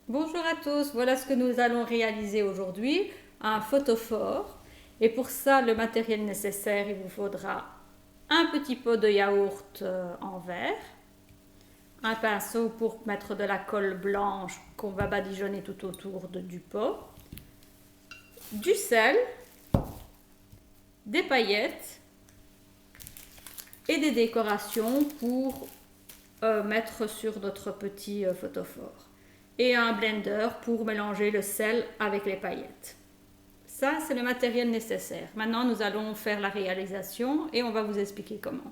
Bonjour à tous, voilà ce que nous allons réaliser aujourd'hui, un photophore. Et pour ça, le matériel nécessaire, il vous faudra un petit pot de yaourt en verre, un pinceau pour mettre de la colle blanche qu'on va badigeonner tout autour du pot, du sel, des paillettes et des décorations pour mettre sur notre petit photophore. Et un blender pour mélanger le sel avec les paillettes. Ça, c'est le matériel nécessaire. Maintenant, nous allons faire la réalisation et on va vous expliquer comment.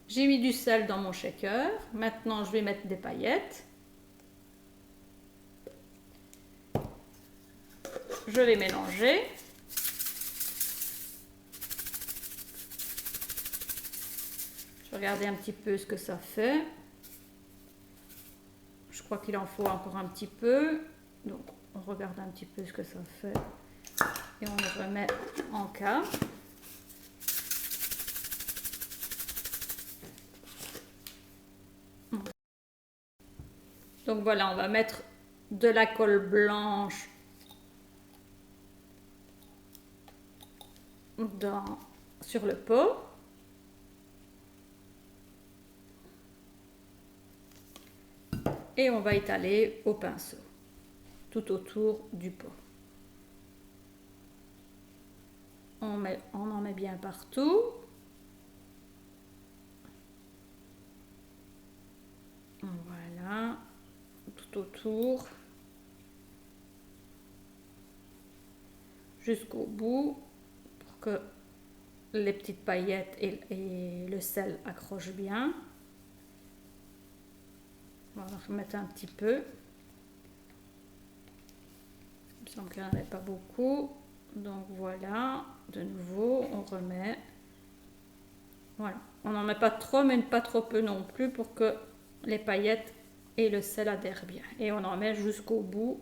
J'ai mis du sel dans mon shaker. Maintenant, je vais mettre des paillettes. Je vais mélanger. Je vais regarder un petit peu ce que ça fait. Je crois qu'il en faut encore un petit peu. Donc, on regarde un petit peu ce que ça fait. Et on le remet en cas. Donc voilà, on va mettre de la colle blanche sur le pot. Et on va étaler au pinceau, tout autour du pot. On en met bien partout. Voilà, tout autour, jusqu'au bout, pour que les petites paillettes et le sel accrochent bien. On va en remettre un petit peu. Il me semble qu'il n'y en avait pas beaucoup. Donc voilà, de nouveau, on remet. Voilà, on n'en met pas trop, mais pas trop peu non plus pour que les paillettes et le sel adhèrent bien. Et on en met jusqu'au bout.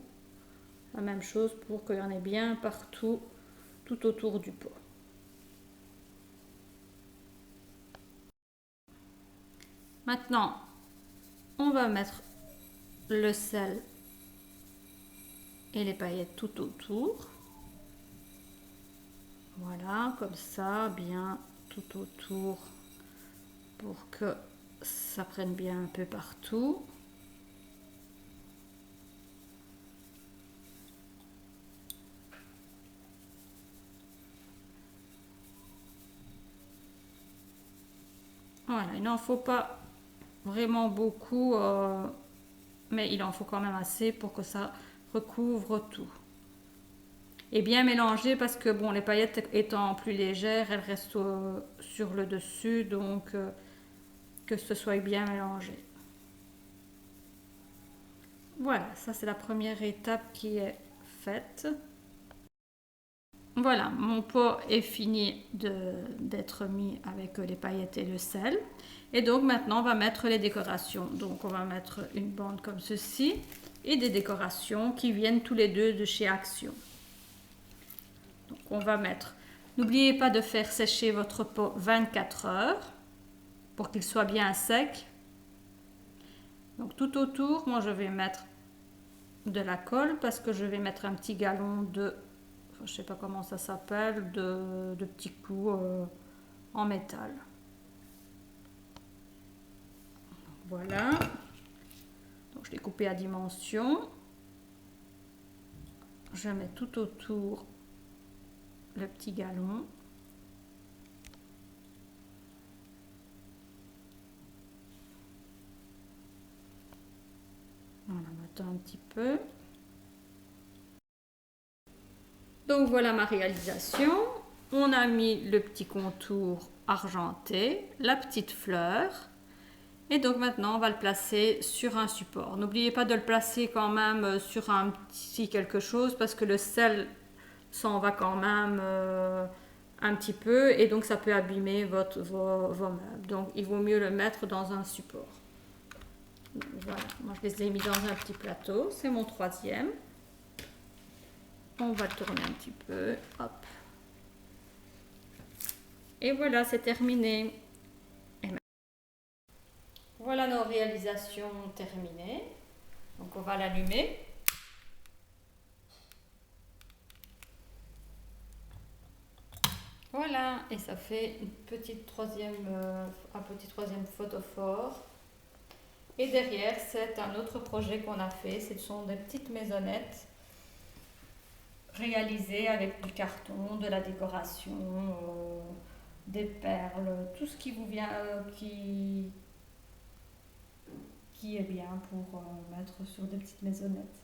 La même chose pour qu'il y en ait bien partout, tout autour du pot. Maintenant, on va mettre le sel et les paillettes tout autour. Voilà, comme ça, bien tout autour pour que ça prenne bien un peu partout. Voilà, il n'en faut pas vraiment beaucoup, mais il en faut quand même assez pour que ça recouvre tout. Et bien mélanger parce que bon, les paillettes étant plus légères, elles restent sur le dessus, donc que ce soit bien mélangé. Voilà, ça c'est la première étape qui est faite. Voilà, mon pot est fini d'être mis avec les paillettes et le sel. Et donc maintenant on va mettre les décorations. Donc on va mettre une bande comme ceci et des décorations qui viennent tous les deux de chez Action. Donc on va mettre, n'oubliez pas de faire sécher votre pot 24 heures pour qu'il soit bien sec. Donc tout autour, moi je vais mettre de la colle parce que je vais mettre un petit galon de, je sais pas comment ça s'appelle, de petits clous en métal. Voilà. Donc je l'ai coupé à dimension. Je mets tout autour le petit galon. Voilà, maintenant un petit peu. Donc voilà ma réalisation. On a mis le petit contour argenté, la petite fleur. Et donc maintenant on va le placer sur un support. N'oubliez pas de le placer quand même sur un petit quelque chose parce que le sel s'en va quand même un petit peu et donc ça peut abîmer vos meubles. Donc il vaut mieux le mettre dans un support. Donc, voilà, moi je les ai mis dans un petit plateau, c'est mon troisième. On va le tourner un petit peu, hop. Et voilà, c'est terminé. Voilà nos réalisations terminées. Donc on va l'allumer. Voilà, et ça fait un petit troisième photophore. Et derrière, c'est un autre projet qu'on a fait. Ce sont des petites maisonnettes réalisées avec du carton, de la décoration, des perles, tout ce qui vous vient, qui est bien pour mettre sur des petites maisonnettes.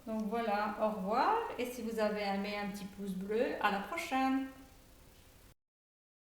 Donc voilà, au revoir, et si vous avez aimé, un petit pouce bleu, à la prochaine.